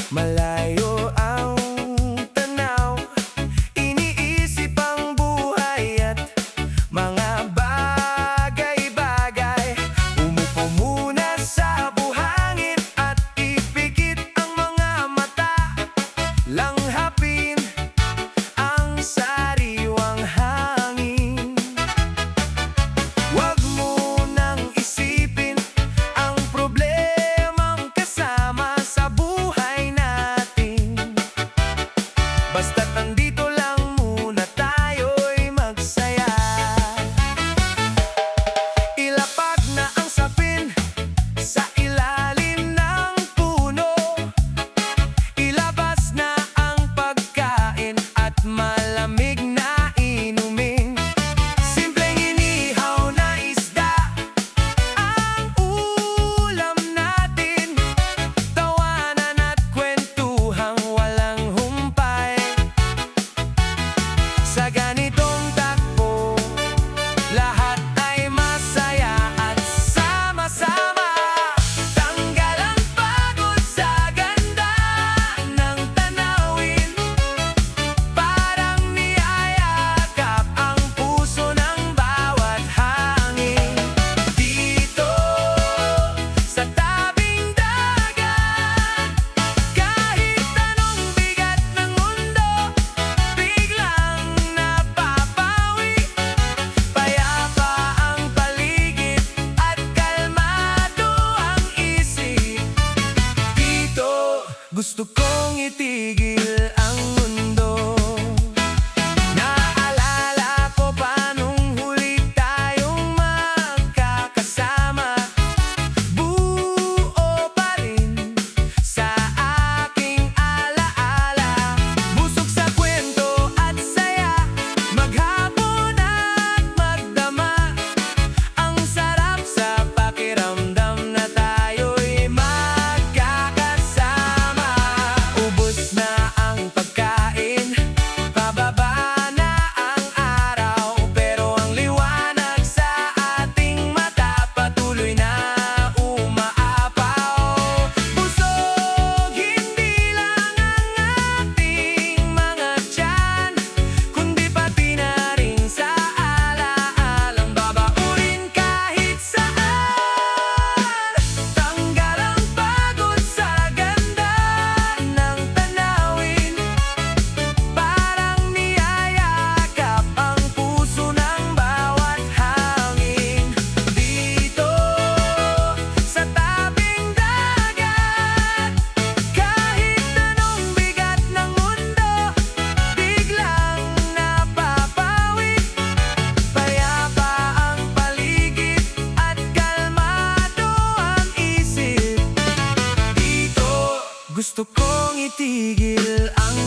Malayo ang tanaw, iniisip ang buhay at mga bagay-bagay. Umupo muna sa buhangin at ipikit ang mga mata. Langhapin ang sariwang hangin. Huwag mo nang isipin ang problemang kasama sa buhay natin. Basta't nandito lang muna tayo'y magsaya. Ilapag na ang sapin sa ilalim ng puno. Ilabas na ang pagkain at malamig na inumin. Simpleng inihaw na isda ang ulam natin. Tawanan at kwentuhang walang humpay. Sa ganitong takbo, lahat ay masaya at sama-sama. Tanggal ang pagod sa ganda ng tanawin. Parang niyayakap ang puso ng bawat hangin. Dito sa tabing dagat, kahit anong bigat ng mundo, biglang napapawi. Payapa ang paligid at kalmado ang isip. Dito gusto kong itigil ang mundo. Naalala ko pa nung huli tayong magkakasama. Buo pa rin sa aking alaala. Busog sa kwento at saya, maghapon at magdama. Ang sarap sa pakiramdam na tayo'y magkakasama. Ubos na ang pagkain, pababa na ang araw, pero ang liwanag sa ating mata patuloy na umaapaw. Busog hindi lang ang ating mga tiyan, kundi pati na rin sa alaalang babaunin kahit saan. Tanggal ang pagod sa ganda ng tanawin. Parang niyayakap ang puso ng bawat hangin. Dito sa tabing dagat, kahit anong bigat ng mundo, biglang napapawi. Payapa ang paligid at kalmado ang isip. Dito gusto kong itigil ang